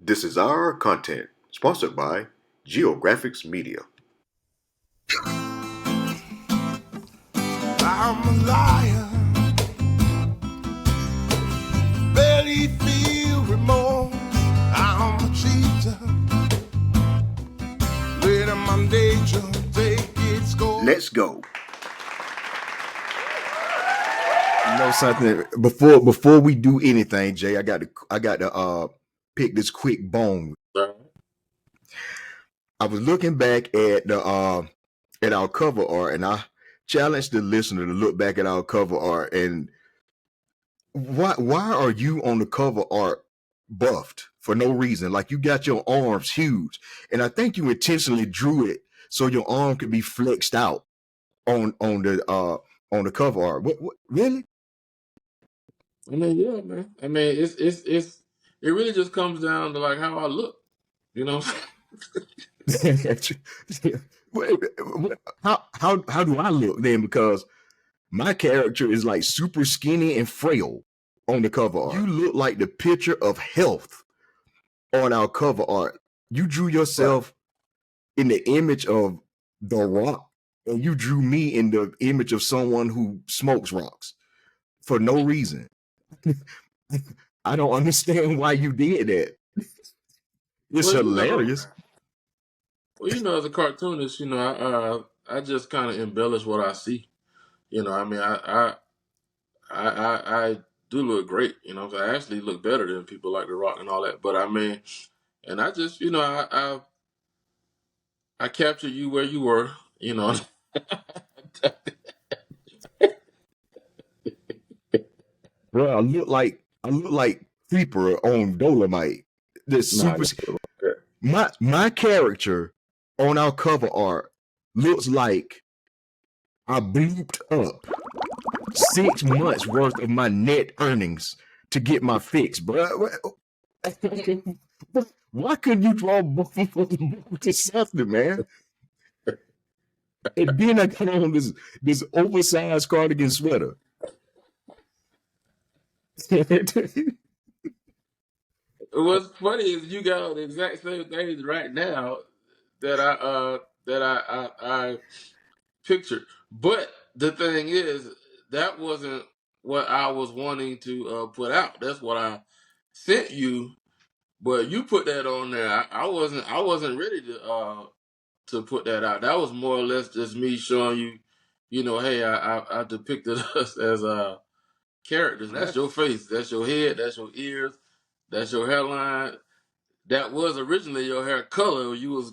This is our content, sponsored by Geographics Media. I'm a liar, barely feel remorse. I'm a cheater, letting my nature take its course. Let's go. You know something? Before we do anything, Jay, I got to pick this quick bone. I was looking back at our cover art, and I challenged the listener to look back at our cover art. And why are you on the cover art buffed for no reason? Like, you got your arms huge, and I think you intentionally drew it so your arm could be flexed out on the cover art. What really? I mean, yeah, man. I mean, it really just comes down to like how I look. You know what I'm saying? How do I look then? Because my character is like super skinny and frail on the cover art. You look like the picture of health on our cover art. You drew yourself in the image of The Rock, and you drew me in the image of someone who smokes rocks for no reason. I don't understand why you did that. It's hilarious. Well, you know, as a cartoonist, you know, I just kind of embellish what I see. You know, I mean, I do look great. You know, I actually look better than people like The Rock and all that. But I mean, and I just, you know, I captured you where you were. You know. Bro, I look like Creeper on Dolomite. The super. My character on our cover art looks like I blooped up 6 months worth of my net earnings to get my fix, bro. Why couldn't you draw both of us to something, man? And then I got on this oversized cardigan sweater. What's funny is you got on the exact same things right now that I pictured. But the thing is, that wasn't what I was wanting to put out. That's what I sent you. But you put that on there. I wasn't ready to put that out. That was more or less just me showing you, you know, hey, I depicted us as characters. That's your face. That's your head. That's your ears. That's your hairline. That was originally your hair color. You was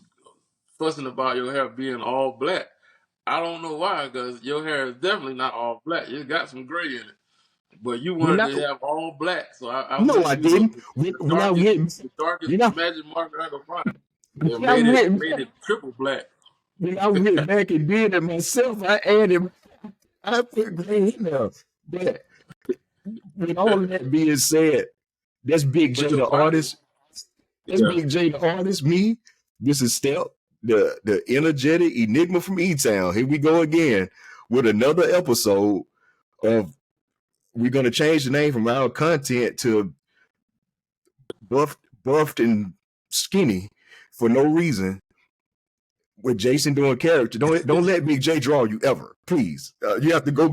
fussing about your hair being all black. I don't know why, because your hair is definitely not all black. You got some gray in it. But you wanted to have all black, so I no, I didn't. The darkest magic marker I could find. It made it triple black. When I went back and did it myself, I put gray in there. But with all of that being said, that's Big J the artist. That's Big J the artist. Me, this is Step, the energetic enigma from E-Town. Here we go again with another episode of. We're gonna change the name from our content to buffed and skinny for no reason. With Jason doing character, don't let Big J draw you ever, please. You have to go.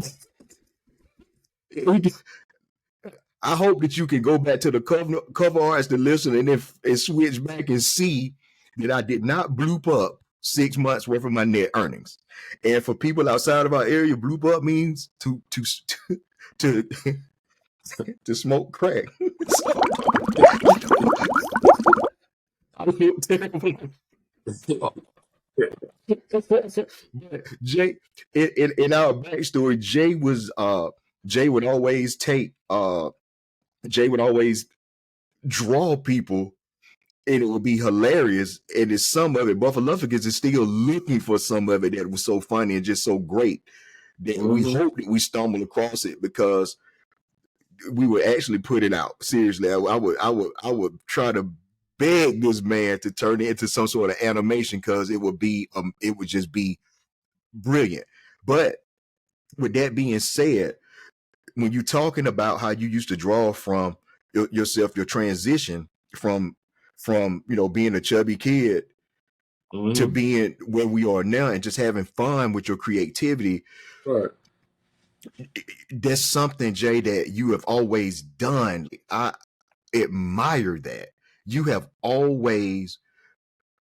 I hope that you can go back to the cover arts to listen and switch back and see that I did not bloop up 6 months worth of my net earnings. And for people outside of our area, bloop up means to smoke crack. Jay, in our backstory, Jay would always draw people, and it would be hilarious. And it's some of it, Buffalofuckers is still looking for some of it that was so funny and just so great that we hope that we stumble across it, because we would actually put it out. Seriously, I would try to beg this man to turn it into some sort of animation, because it would just be brilliant. But with that being said, when you're talking about how you used to draw from yourself, your transition from from being a chubby kid to Mm-hmm. being where we are now and just having fun with your creativity. Right. That's something, Jay, that you have always done. I admire that. You have always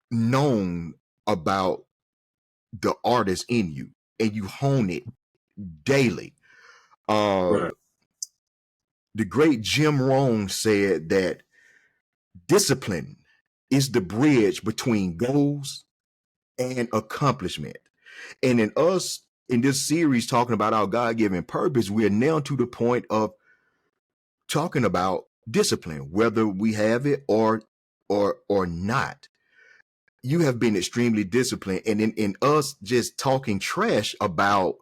known about the artist in you and you hone it daily. Right. The great Jim Rohn said that discipline is the bridge between goals and accomplishment. And in us, in this series, talking about our God given purpose, we are now to the point of talking about discipline, whether we have it or not. You have been extremely disciplined, and in us just talking trash about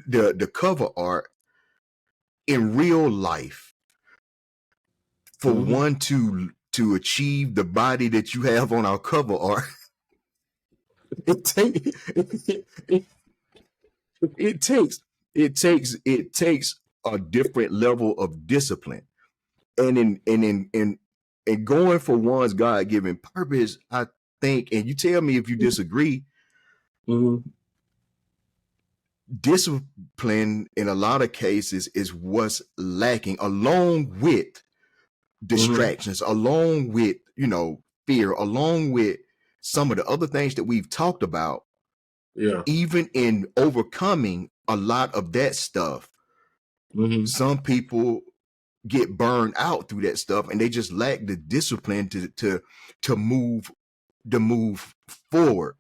the cover art in real life, for Mm-hmm. one to achieve the body that you have on our cover art, it take it, it takes it takes a different level of discipline, and in going for one's God-given purpose, I think, and you tell me if you disagree, Mm-hmm. discipline in a lot of cases is what's lacking, along with Mm-hmm. distractions, along with fear, along with some of the other things that we've talked about. Yeah. Even in overcoming a lot of that stuff, Mm-hmm. some people get burned out through that stuff, and they just lack the discipline to move forward.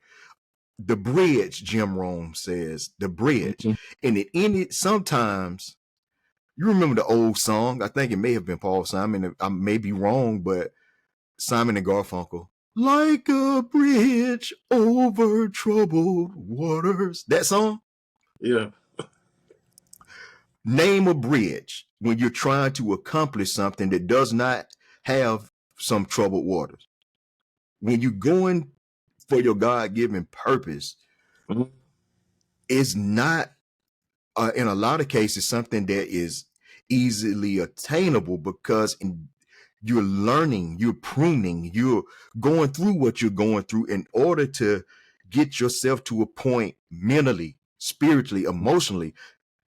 The bridge, Jim Rome says, the bridge. Mm-hmm. And it ended sometimes. You remember the old song? I think it may have been Paul Simon. I may be wrong, but Simon and Garfunkel. Like a bridge over troubled waters. That song? Yeah. Name a bridge when you're trying to accomplish something that does not have some troubled waters. When you're going for your God given purpose, Mm-hmm. it's not, in a lot of cases, something that is easily attainable, because you're learning, you're pruning, you're going through what you're going through in order to get yourself to a point mentally, spiritually, emotionally.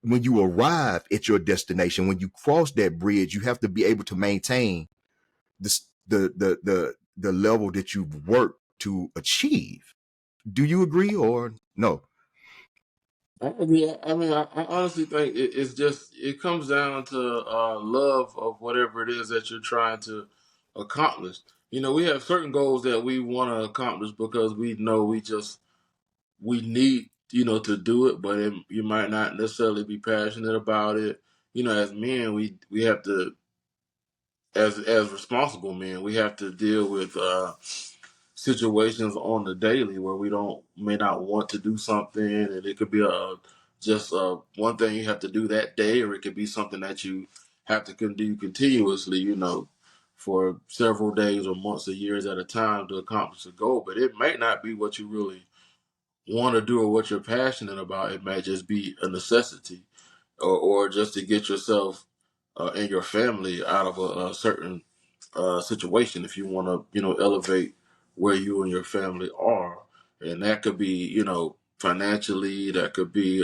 When you arrive at your destination, when you cross that bridge, you have to be able to maintain the level that you've worked to achieve. Do you agree or no? Yeah, I mean, I honestly think it's just it comes down to love of whatever it is that you're trying to accomplish. We have certain goals that we want to accomplish because we know we need to do it, but you might not necessarily be passionate about it. As men, we have to, as responsible men, we have to deal with situations on the daily where we don't may not want to do something, and it could be just one thing you have to do that day, or it could be something that you have to do continuously, for several days or months or years at a time to accomplish a goal. But it may not be what you really want to do or what you're passionate about. It might just be a necessity, or just to get yourself and your family out of a certain situation. If you want to, elevate where you and your family are, and that could be, financially, that could be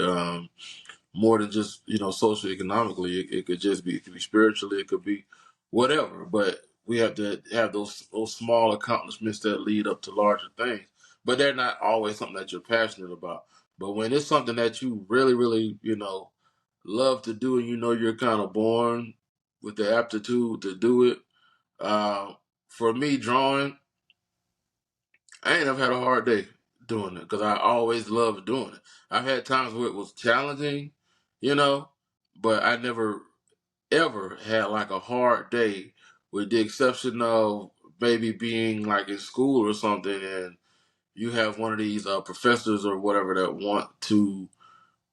more than just, socioeconomically. It could just be, it could be spiritually, it could be whatever. But we have to have those small accomplishments that lead up to larger things. But they're not always something that you're passionate about. But when it's something that you really, really, love to do, and you're kind of born with the aptitude to do it. Uh, for me, drawing, I ain't never had a hard day doing it because I always loved doing it. I've had times where it was challenging, you know, but I never ever had like a hard day, with the exception of maybe being like in school or something, and you have one of these professors or whatever that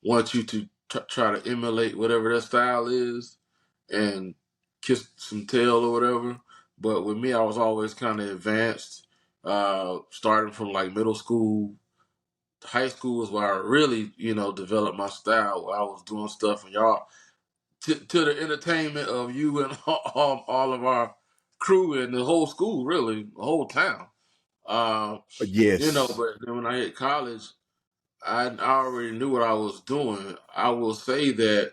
want you to try to emulate whatever their style is and kiss some tail or whatever. But with me, I was always kind of advanced, starting from like middle school. High school is where I really, developed my style. Where I was doing stuff, and y'all, to the entertainment of you and all of our crew and the whole school, really, the whole town. Yes. But then when I hit college, I already knew what I was doing. I will say that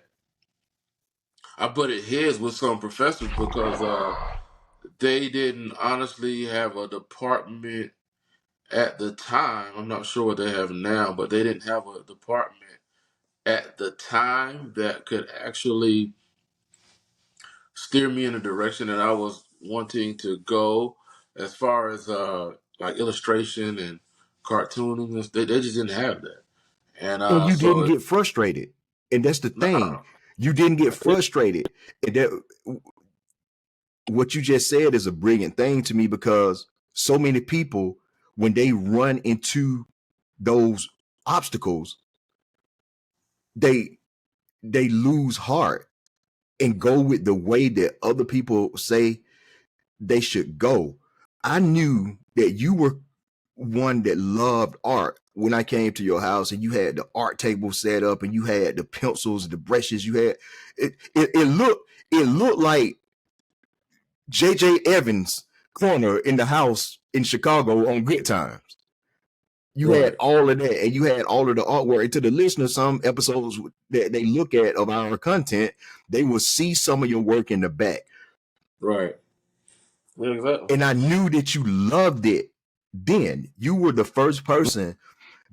I butted heads with some professors because they didn't honestly have a department at the time. I'm not sure what they have now, but they didn't have a department at the time that could actually steer me in the direction that I was wanting to go as far as like illustration and cartooning. They just didn't have that. And And you didn't so, get frustrated. And that's the thing. nah, You didn't I get did. frustrated. And that what you just said is a brilliant thing to me, because so many people, when they run into those obstacles, they lose heart and go with the way that other people say they should go. I knew that you were one that loved art when I came to your house and you had the art table set up and you had the pencils, the brushes, you had it looked like JJ Evans corner in the house in Chicago on Good Times. You had Right, all of that, and you had all of the artwork. And to the listeners, some episodes that they look at of our content, they will see some of your work in the back. right. Yeah, exactly. And I knew that you loved it then. You were the first person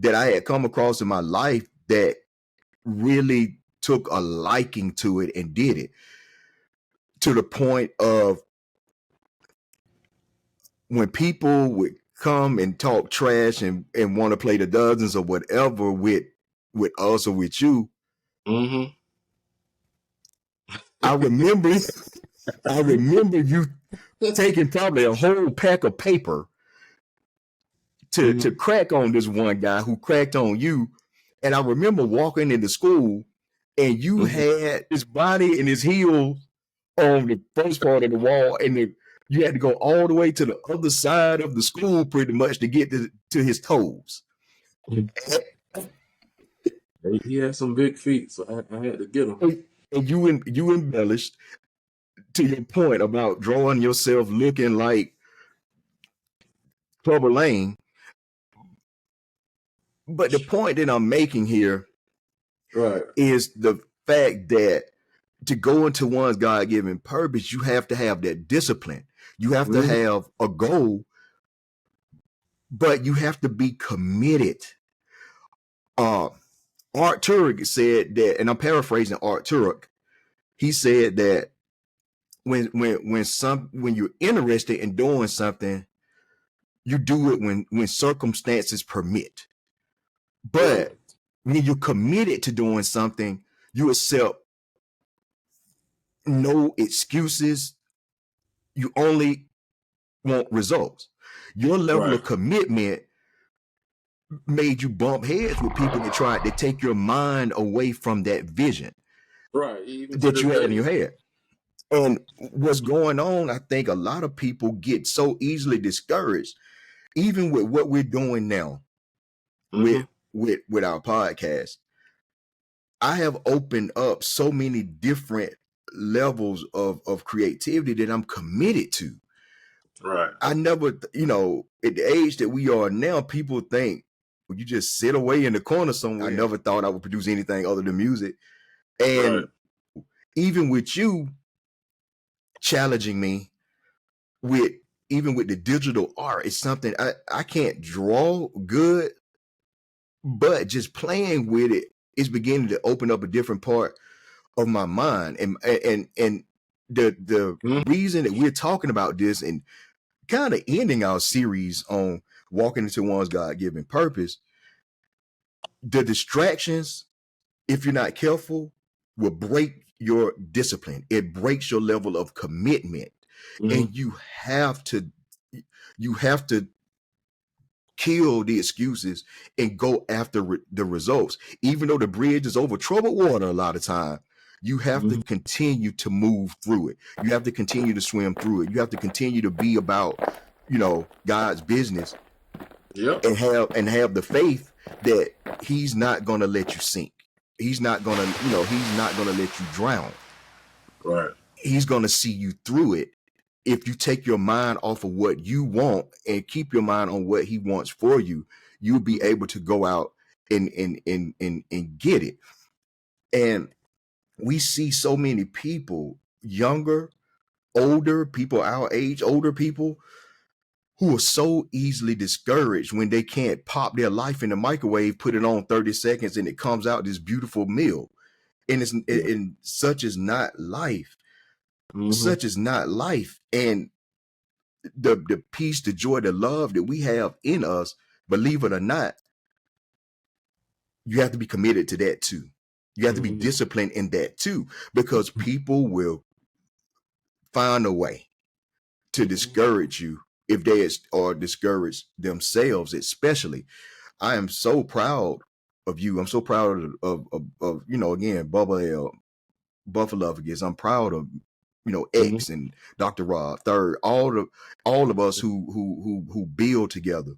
that I had come across in my life that really took a liking to it and did it to the point of when people would come and talk trash and want to play the dozens or whatever with us or with you. Mm-hmm. I remember I remember you taking probably a whole pack of paper to Mm-hmm. crack on this one guy who cracked on you. And I remember walking into school and you Mm-hmm. had his body and his heel on the first part of the wall, and you had to go all the way to the other side of the school pretty much to get to his toes. He had some big feet, so I had to get him. And you embellished to your point about drawing yourself looking like Clubber Lane. But the point that I'm making here Right. is the fact that to go into one's God-given purpose, you have to have that discipline. You have to Mm-hmm. have a goal, but you have to be committed. Art Turek said that, and I'm paraphrasing Art Turek. He said that when you're interested in doing something, you do it when circumstances permit. Right. But when you're committed to doing something, you accept no excuses. You only want results. Your level Right. of commitment made you bump heads with people that tried to take your mind away from that vision Right. Even to that this you had in day. your head. And what's going on, I think a lot of people get so easily discouraged, even with what we're doing now Mm-hmm. with our podcast. I have opened up so many different levels of creativity that I'm committed to. Right. I never, at the age that we are now, people think, well, you just sit away in the corner somewhere. I never thought I would produce anything other than music. Right. And even with you challenging me with even with the digital art, it's something I can't draw good, but just playing with it is beginning to open up a different part of my mind. And the Mm-hmm. reason that we're talking about this and kind of ending our series on walking into one's God-given purpose, the distractions, if you're not careful, will break your discipline. It breaks your level of commitment. Mm-hmm. And you have to kill the excuses and go after the results. Even though the bridge is over troubled water a lot of time, you have to continue to move through it. You have to continue to swim through it. You have to continue to be about, God's business. Yep. And have the faith that he's not going to let you sink. He's not going to, he's not going to let you drown. Right. He's going to see you through it. if you take your mind off of what you want and keep your mind on what he wants for you, you'll be able to go out and get it. And we see so many people, younger, older people, our age, older people, who are so easily discouraged when they can't pop their life in the microwave, put it on 30 seconds, and it comes out this beautiful meal. And and such is not life. Such is not life. And the peace, the joy, the love that we have in us, believe it or not, you have to be committed to that too. You have to be disciplined in that too, because people will find a way to discourage you if they are discouraged themselves, especially. I am so proud of you. I'm so proud of again, Bubba L, Buffalo. I'm proud of X and Dr. Rob, Third, all of us who build together,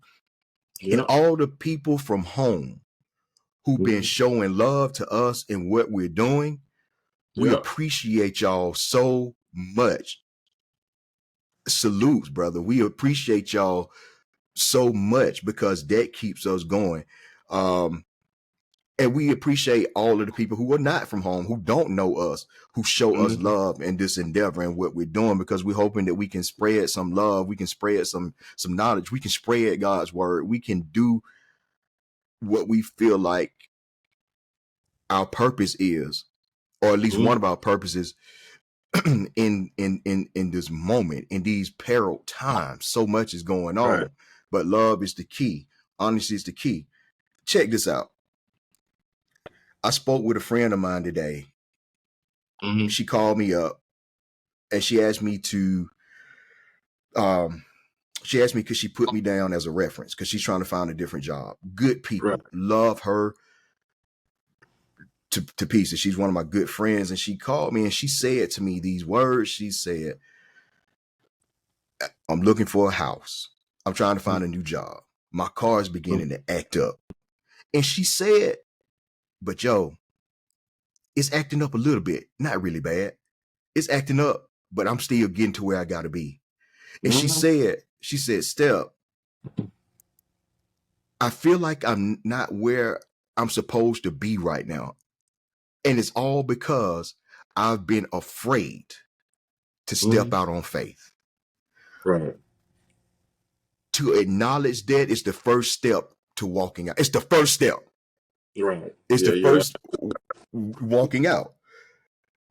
and all the people from home who've been showing love to us in what we're doing. We appreciate y'all so much. Salutes, brother. We appreciate y'all so much because that keeps us going. And we appreciate all of the people who are not from home, who don't know us, who show us love in this endeavor and what we're doing, because we're hoping that we can spread some love, we can spread some knowledge, we can spread God's word, we can do what we feel like our purpose is, or at least one of our purposes in this moment, in these peril times. So much is going on, but love is the key. Honesty is the key. Check this out. I spoke with a friend of mine today. She called me up and she asked me to could she put me down as a reference, because she's trying to find a different job. Good people, love her to pieces. She's one of my good friends, and she called me and she said to me these words. She said, I'm looking for a house. I'm trying to find a new job. My car is beginning to act up. And she said, but Joe, it's acting up a little bit. Not really bad. It's acting up, but I'm still getting to where I gotta be. And she said, Step, I feel like I'm not where I'm supposed to be right now. And it's all because I've been afraid to step out on faith. Right. To acknowledge that is the first step to walking out. It's the first step. Right. It's the first walking out.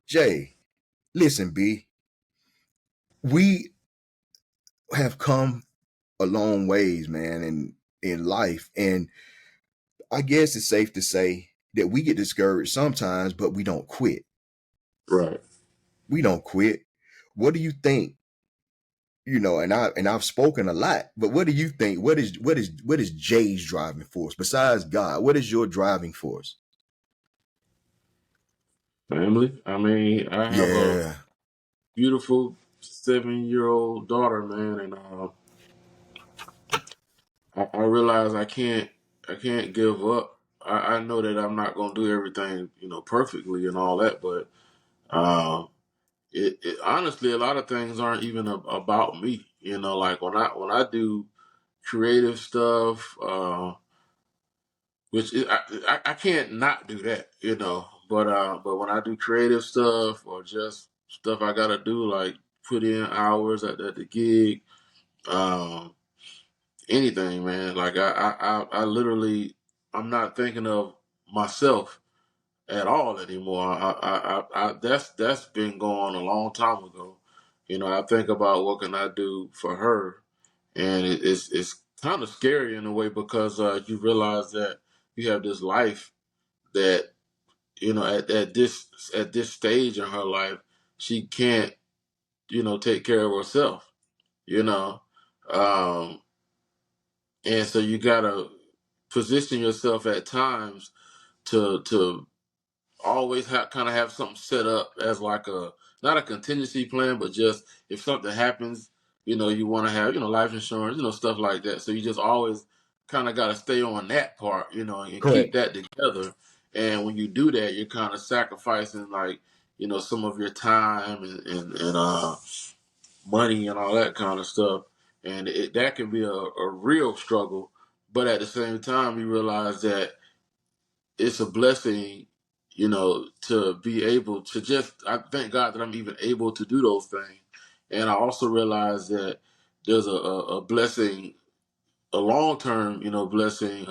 Jay, listen, B. We have come a long ways, man, in life. And I guess it's safe to say that we get discouraged sometimes, but we don't quit. Right. We don't quit. What do you think? And I've spoken a lot, but what do you think? What is Jay's driving force besides God? What is your driving force? Family. I mean, I have a beautiful 7-year-old daughter, man, and I realize I can't give up. I know that I'm not gonna do everything, perfectly and all that, but it honestly, a lot of things aren't even about me. Like when I do creative stuff, which I can't not do that, But when I do creative stuff or just stuff I gotta do, like put in hours at the gig, um, anything, man. Like I literally, I'm not thinking of myself at all anymore. That's been going a long time ago. I think about what can I do for her, and it's kind of scary in a way because you realize that you have this life that at this stage in her life she can't take care of herself. You know, um, and so you gotta position yourself at times to always have something set up as like a not a contingency plan, but just if something happens, you want to have life insurance, stuff like that. So you just always kind of got to stay on that part, and keep Correct. that together. And when you do that, you're kind of sacrificing like some of your time and money and all that kind of stuff, and that can be a real struggle. But at the same time, you realize that it's a blessing, to be able to just. I thank God that I'm even able to do those things, and I also realize that there's a blessing, a long term, blessing,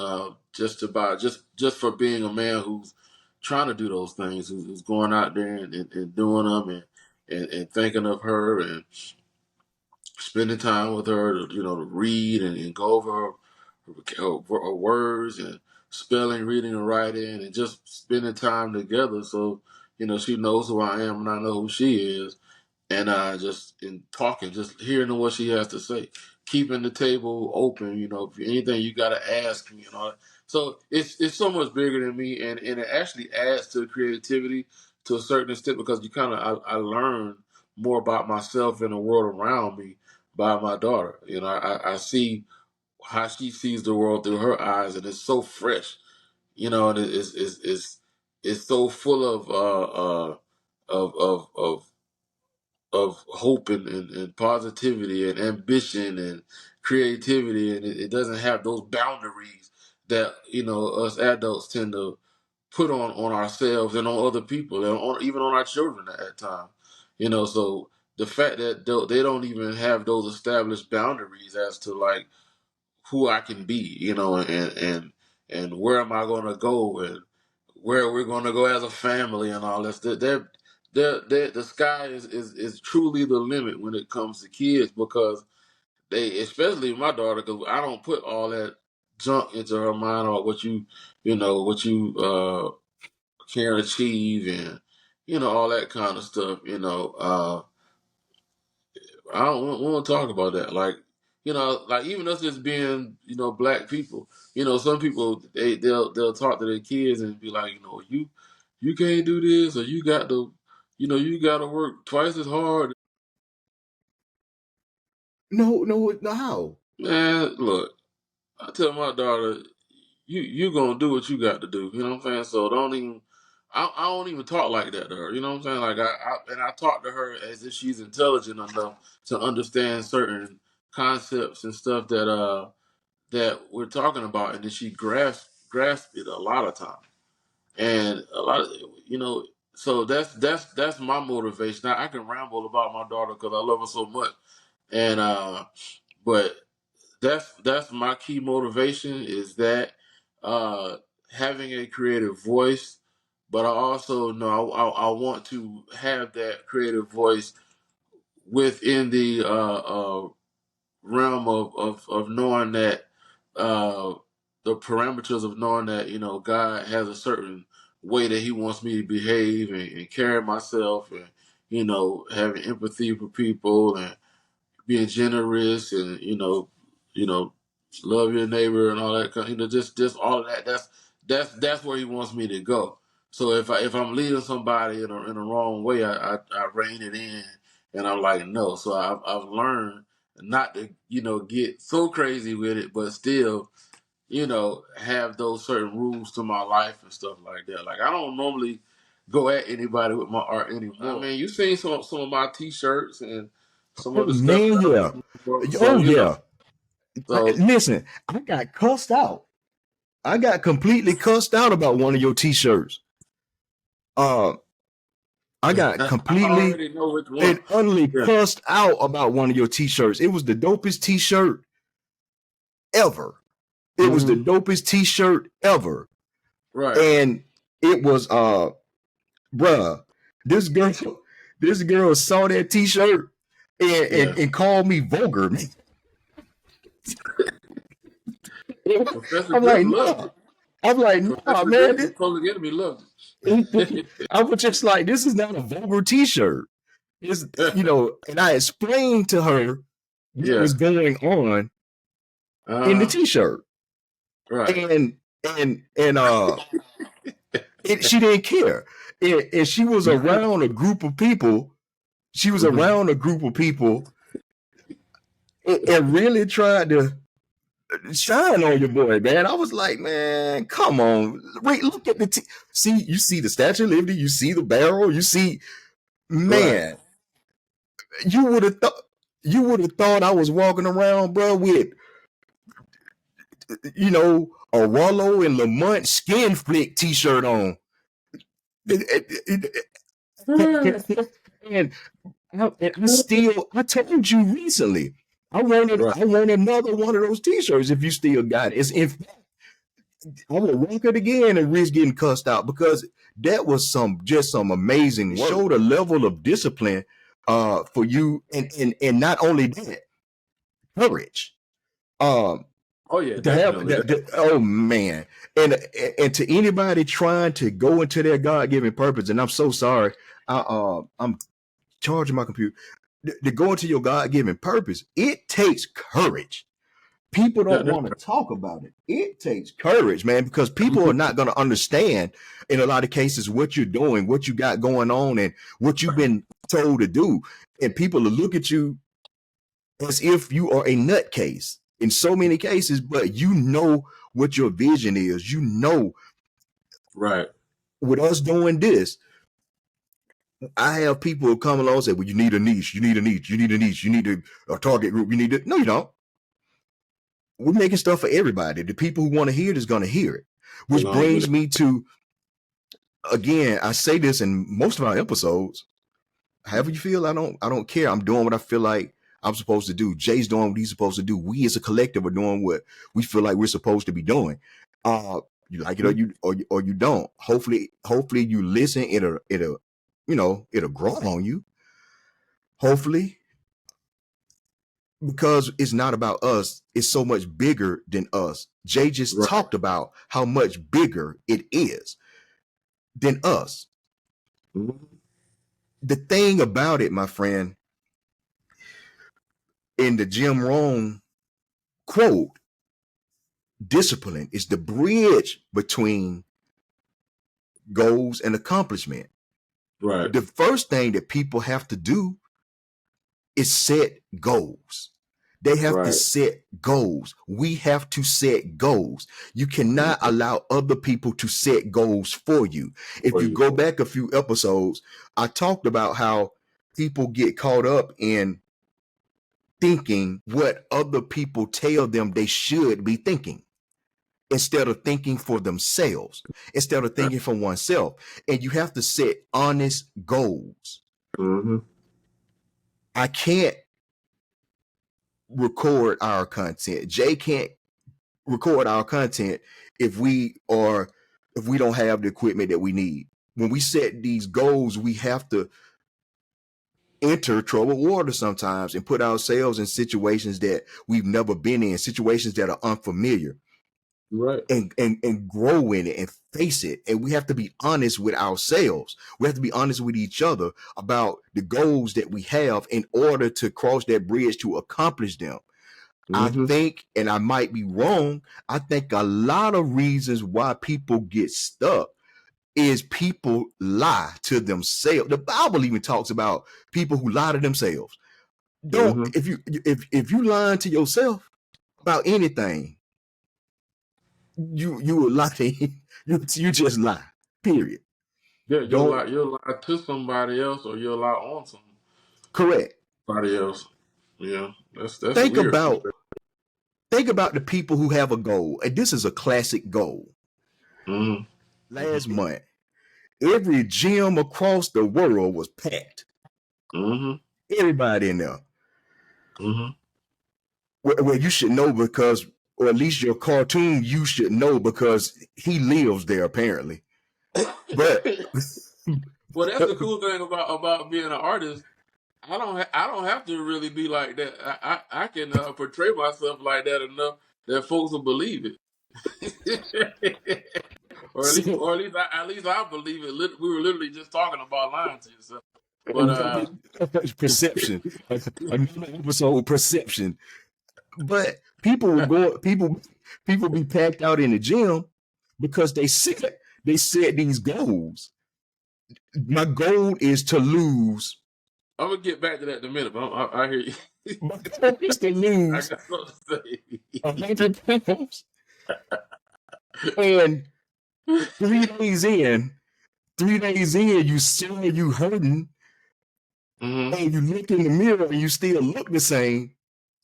just for being a man who's trying to do those things, who's going out there and doing them and thinking of her and spending time with her, to read and go over her words and spelling, reading, and writing, and just spending time together. So, she knows who I am and I know who she is. And just in talking, just hearing what she has to say, keeping the table open. If anything you got to ask me and all that. So it's so much bigger than me, and it actually adds to creativity to a certain extent because you kind of I learn more about myself and the world around me by my daughter. I see how she sees the world through her eyes, and it's so fresh. And it's so full of hope and positivity and ambition and creativity, and it doesn't have those boundaries that us adults tend to put on ourselves and on other people and even on our children at times. So the fact that they don't even have those established boundaries as to like who I can be, and where am I going to go and where we're going to go as a family and all this. The sky is truly the limit when it comes to kids because they, especially my daughter, because I don't put all that junk into her mind or what you can achieve and all that kind of stuff. I don't want to talk about that. Like, like even us just being, black people, some people they'll talk to their kids and be like, you can't do this or you got to work twice as hard. No, how? Man, look, I tell my daughter, you gonna do what you got to do. You know what I'm saying? So don't even. I don't even talk like that to her. You know what I'm saying? Like I talk to her as if she's intelligent enough to understand certain concepts and stuff that we're talking about, and then she grasp it a lot of times, and a lot of you know. So that's my motivation. Now, I can ramble about my daughter because I love her so much, and but that's my key motivation is that uh, having a creative voice, but I also know I want to have that creative voice within the realm of knowing that uh, the parameters of knowing that God has a certain way that He wants me to behave and carry myself, and having empathy for people and being generous, and you know, love your neighbor and all that. Just all of that. That's where He wants me to go. So if I'm leading somebody in the wrong way, I rein it in, and I'm like no. So I've learned not to get so crazy with it, but still have those certain rules to my life and stuff like that. Like I don't normally go at anybody with my art anymore. I mean, you seen some of my T-shirts and some Oh of the stuff man, that yeah. I do. So Oh yeah. so Listen, I got cussed out. I got completely cussed out about one of your t-shirts. Uh, I got I completely already know which one. and utterly Yeah. cussed out about one of your t-shirts. It was the dopest t-shirt ever. It was the dopest t-shirt ever. Right. And it was bruh, this girl saw that t-shirt and called me vulgar. Professor I'm Griff like, loved nah. it. I'm like, nah, Professor man. Griff from Public Enemy loved I was just like, this is not a vulgar t-shirt. It's, it. and I explained to her what Yeah. was going on in the t-shirt. Right. And she didn't care. And she was around a group of people. She was around a group of people and really tried to shine on your boy, man. I was like, man, come on. Wait, look at the see, you see the Statue of Liberty, you see the barrel, you see, Right. man, you would have thought. You would have thought I was walking around, bro, with a Rollo and Lamont skin flick T-shirt on. and I told you recently, I want another one of those T-shirts if you still got it. I will rock it again and risk getting cussed out, because that was some amazing work. Showed a level of discipline for you, and not only that, courage. Oh yeah, definitely. Oh man, and to anybody trying to go into their God-given purpose, and I'm so sorry, I'm charging my computer. To go into your God-given purpose, it takes courage. People don't want to talk about it. It takes courage, man, because people are not going to understand in a lot of cases what you're doing, what you got going on, and what you've been told to do. And people will look at you as if you are a nutcase in so many cases, but you know what your vision is. You know, right. With us doing this, I have people who come along and say, well, you need a niche, you need a target group, no, you don't. We're making stuff for everybody. The people who want to hear it is going to hear it. Which brings me to, again, I say this in most of our episodes, however you feel, I don't care. I'm doing what I feel like I'm supposed to do. Jay's doing what he's supposed to do. We as a collective are doing what we feel like we're supposed to be doing. You like it or you don't. Hopefully you listen. It'll grow on you. Hopefully, because it's not about us. It's so much bigger than us. Jay just talked about how much bigger it is than us. Mm-hmm. The thing about it, my friend, in the Jim Rohn quote, discipline is the bridge between goals and accomplishment. Right. The first thing that people have to do is set goals. They have to set goals. We have to set goals. You cannot allow other people to set goals for you. If you go back a few episodes, I talked about how people get caught up in thinking what other people tell them they should be thinking, instead of thinking for themselves, instead of thinking for oneself. And you have to set honest goals. Mm-hmm. I can't record our content. Jay can't record our content if we don't have the equipment that we need. When we set these goals, we have to enter troubled water sometimes and put ourselves in situations that we've never been in, situations that are unfamiliar. Right. And grow in it and face it. And we have to be honest with ourselves. We have to be honest with each other about the goals that we have in order to cross that bridge to accomplish them. Mm-hmm. I think, and I might be wrong, I think a lot of reasons why people get stuck is people lie to themselves. The Bible even talks about people who lie to themselves. Don't if you lying to yourself about anything, you will lie. You just lie. Period. Yeah, you'll lie to somebody else, or you'll lie on somebody. Correct. Somebody else. Yeah, that's think weird. Think about the people who have a goal, and this is a classic goal. Mm-hmm. Last month, every gym across the world was packed. Mm-hmm. Everybody in there. Mm-hmm. Well, you should know because, or at least your cartoon, you should know because he lives there apparently. But well, that's the cool thing about being an artist. I don't have to really be like that. I can portray myself like that enough that folks will believe it. or at least I believe it. We were literally just talking about lying to yourself. But perception, another episode, perception. But people be packed out in the gym because they set these goals. My goal is to lose. I'm gonna get back to that in a minute, but I hear you. My goal is to lose. I got something to say. 100 pounds. And 3 days in, you hurting and you look in the mirror and you still look the same,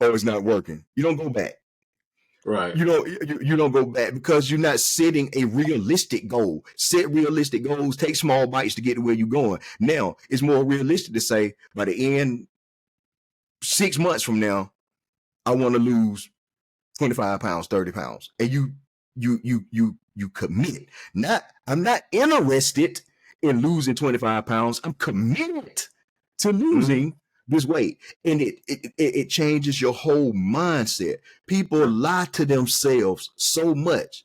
oh, it's not working. You don't go back. Right. You don't go back because you're not setting a realistic goal. Set realistic goals. Take small bites to get to where you're going. Now it's more realistic to say by the end 6 months from now, I want to lose 25 pounds, 30 pounds, and you commit. I'm not interested in losing 25 pounds. I'm committed to losing this weight, and it changes your whole mindset. People lie to themselves so much.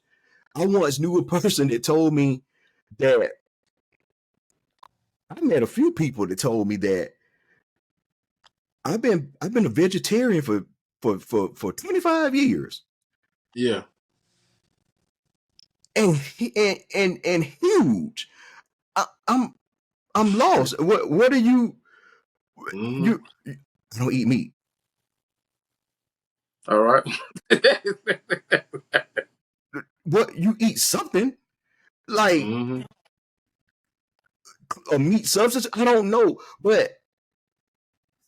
I once knew a person that told me that I met a few people that told me that I've been a vegetarian for 25 years. Yeah. And huge. I'm lost. What are you? You I don't eat meat. All right. What you eat something like a meat substance? I don't know, but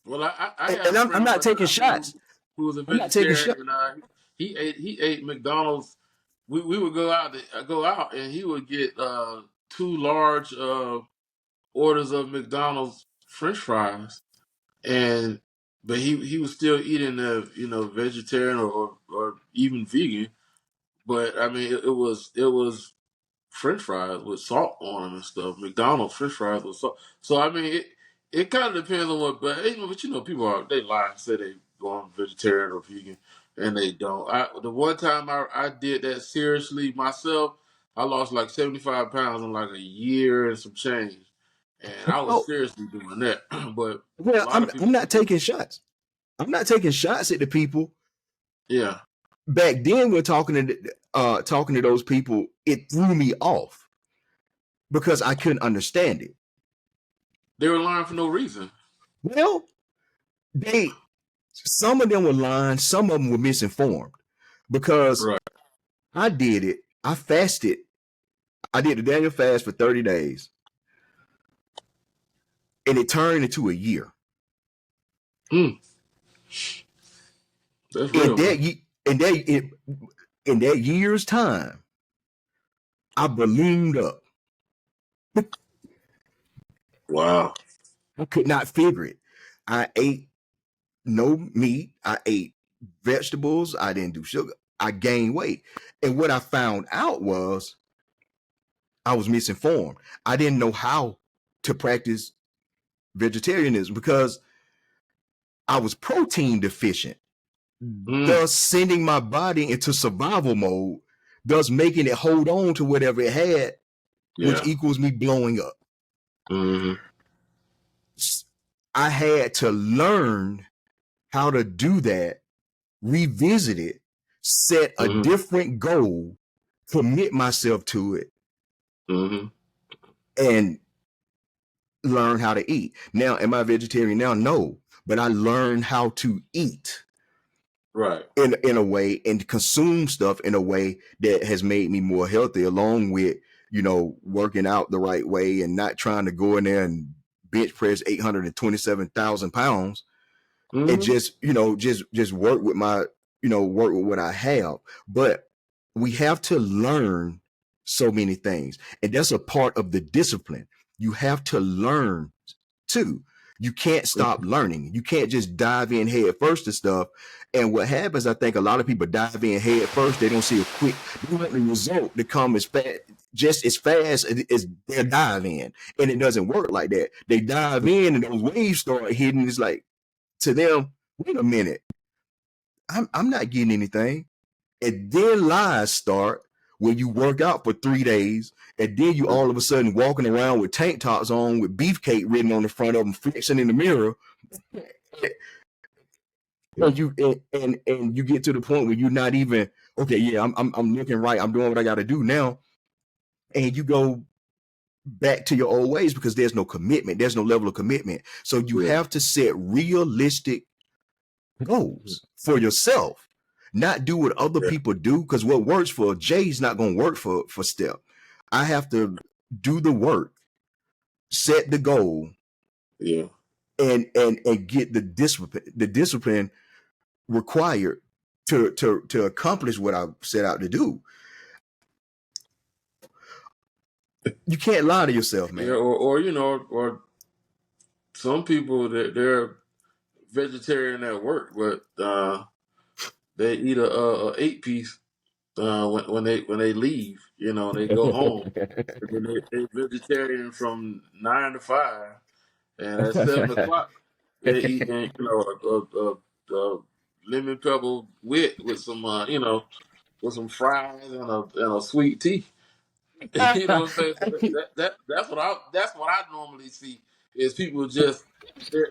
Well, I had and a I'm friend not taking shots. who was a I'm not taking vegetarian, shots. and he ate McDonald's. We would go out, and he would get 2 large orders of McDonald's French fries, but he was still eating the vegetarian or even vegan. But I mean, it was French fries with salt on them and stuff. McDonald's French fries with salt. So I mean, it kind of depends on what. But people they lie, say they go on vegetarian or vegan, and they don't. The one time I did that seriously myself, I lost like 75 pounds in like a year and some change, and I was Oh, seriously doing that. But a well, lot of I'm people, not taking shots. I'm not taking shots at the people. yeah, Back then, we're talking to those people. It threw me off because I couldn't understand it. they were lying for no reason. Well, some of them were lying, some of them were misinformed because Right. I did it. I fasted. I did the Daniel fast for 30 days, and it turned into a year. That's In real, man. in that year's time, I ballooned up. Wow. I could not figure it. I ate no meat. I ate vegetables. I didn't do sugar. I gained weight. And what I found out was I was misinformed. I didn't know how to practice vegetarianism because I was protein deficient, thus sending my body into survival mode, thus making it hold on to whatever it had, which Yeah. equals me blowing up. Mm-hmm. I had to learn how to do that, revisit it, set a different goal, commit myself to it, and learn how to eat. Now, am I vegetarian now? No, but I learned how to eat Right. in a way and consume stuff in a way that has made me more healthy, along with working out the right way and not trying to go in there and bench press 827,000 pounds and just work with work with what I have. But we have to learn so many things, and that's a part of the discipline. You have to learn too. You can't stop learning. You can't just dive in head first to stuff. And what happens, I think a lot of people dive in head first. They don't see they want the result to come just as fast as they dive in. And it doesn't work like that. They dive in and those waves start hitting. It's like, to them, wait a minute, I'm not getting anything. And then lies start when you work out for 3 days, and then you all of a sudden walking around with tank tops on with beefcake written on the front of them, flexing in the mirror. And you get to the point where you're not even okay. Yeah, I'm looking right. I'm doing what I got to do now, and you go back to your old ways because there's no commitment. There's no level of commitment. So you have to set realistic goals for yourself, not do what other people do, because what works for Jay is not going to work for Steph. I have to do the work, set the goal, and get the discipline required to accomplish what I set out to do. You can't lie to yourself, man. Yeah, or some people that they're vegetarian at work, but they eat a 8-piece when they leave. They go home. And then they vegetarian from 9 to 5, and at 7 o'clock they're eating a lemon pepper wit with some with some fries and a sweet tea. You know what I'm saying? So that's what I normally see is people just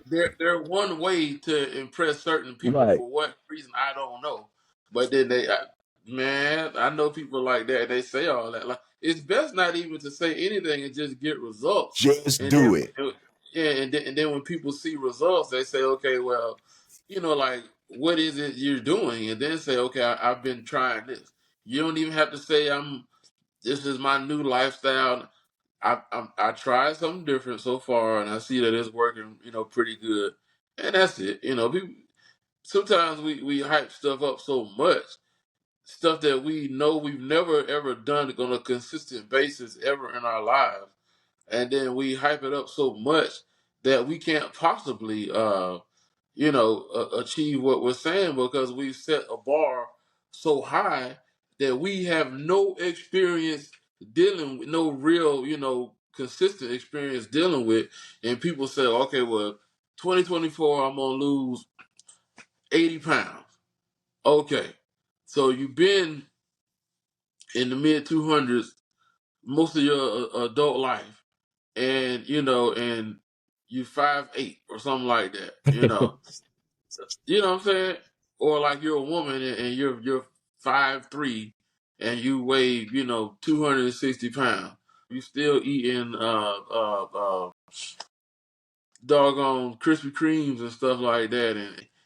they're one way to impress certain people Right. for what reason I don't know, but then man, I know people like that. They say all that. Like it's best not even to say anything and just get results. Just And do then it. yeah, and then when people see results, they say, okay, well, like what is it you're doing, and then say, okay, I've been trying this. You don't even have to say this is my new lifestyle. I tried something different so far, and I see that it's working, pretty good, and that's it. People, sometimes we hype stuff up so much, stuff that we know we've never ever done on a consistent basis ever in our lives, and then we hype it up so much that we can't possibly achieve what we're saying because we've set a bar so high that we have no experience dealing with, no real, consistent experience dealing with. And people say, okay, well, 2024, I'm going to lose 80 pounds. Okay. So you've been in the mid 200s most of your adult life, and, and you 5'8" or something like that, You know what I'm saying? Or like you're a woman and you're 5'3" and you weigh 260 pounds. You still eating doggone Krispy Kremes and stuff like that,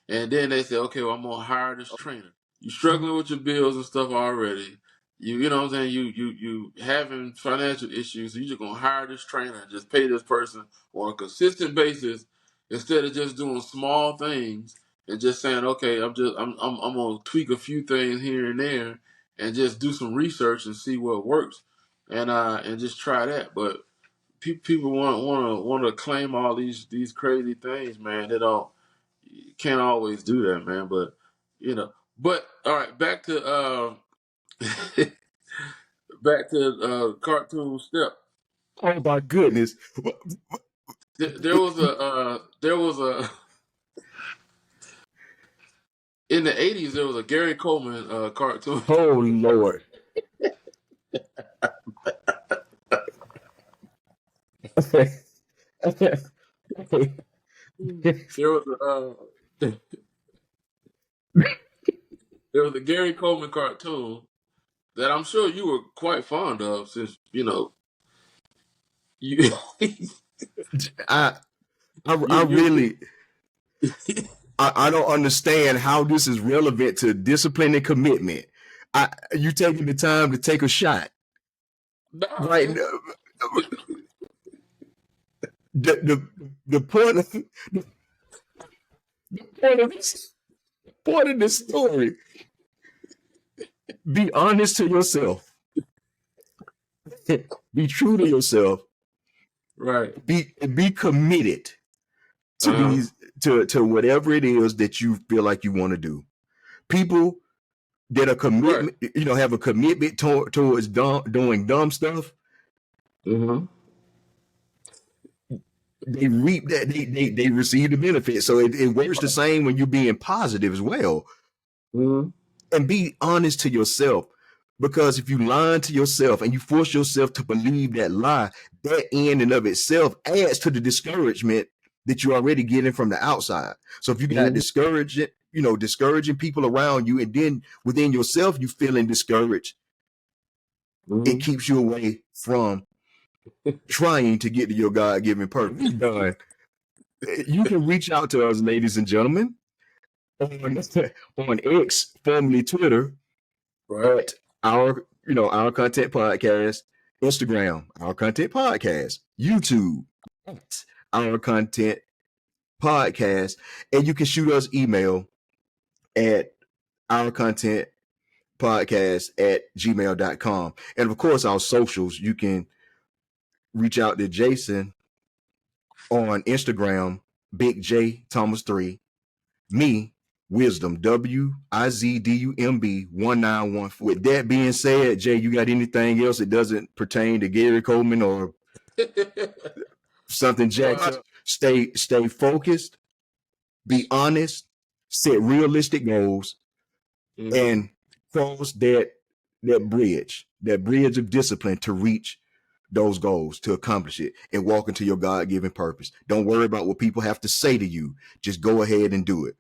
and then they say, okay, well, I'm gonna hire this trainer. You struggling with your bills and stuff already. You know what I'm saying? You having financial issues. So you just gonna hire this trainer and just pay this person on a consistent basis instead of just doing small things and just saying, okay, I'm gonna tweak a few things here and there and just do some research and see what works and just try that. But people want to claim all these crazy things, man. They don't can't always do that, man. But but all right, back to back to cartoon step. Oh my goodness. There was a in the 80s there was a Gary Coleman cartoon. Oh Lord. There was there was a Gary Coleman cartoon that I'm sure you were quite fond of, since you I you really I don't understand how this is relevant to discipline and commitment. You taking the time to take a shot. nah, Right. man. The point of point of this story. Be honest to yourself. Be true to yourself. Right. Be committed to these to whatever it is that you feel like you want to do. People that are commitment, have a commitment towards doing dumb stuff. Mm-hmm. They reap that they receive the benefit. So it works the same when you're being positive as well. Mm-hmm. And be honest to yourself. Because if you lie to yourself and you force yourself to believe that lie, that in and of itself adds to the discouragement that you're already getting from the outside. So if you got discouraging people around you, and then within yourself you feeling discouraged, it keeps you away from trying to get to your God-given purpose. Done. You can reach out to us, ladies and gentlemen, on X, formerly Twitter, at our content podcast, Instagram, our content podcast, YouTube, our content podcast. And you can shoot us email at ourcontentpodcast@gmail.com. And of course, our socials, you can reach out to Jason on Instagram, Big J Thomas 3, me, Wizdumb, Wizdumb 1914. With that being said, Jay, you got anything else that doesn't pertain to Gary Coleman or something jacked up? Stay focused, be honest, set realistic goals, and cross that bridge of discipline to reach those goals, to accomplish it, and walk into your God-given purpose. Don't worry about what people have to say to you. Just go ahead and do it.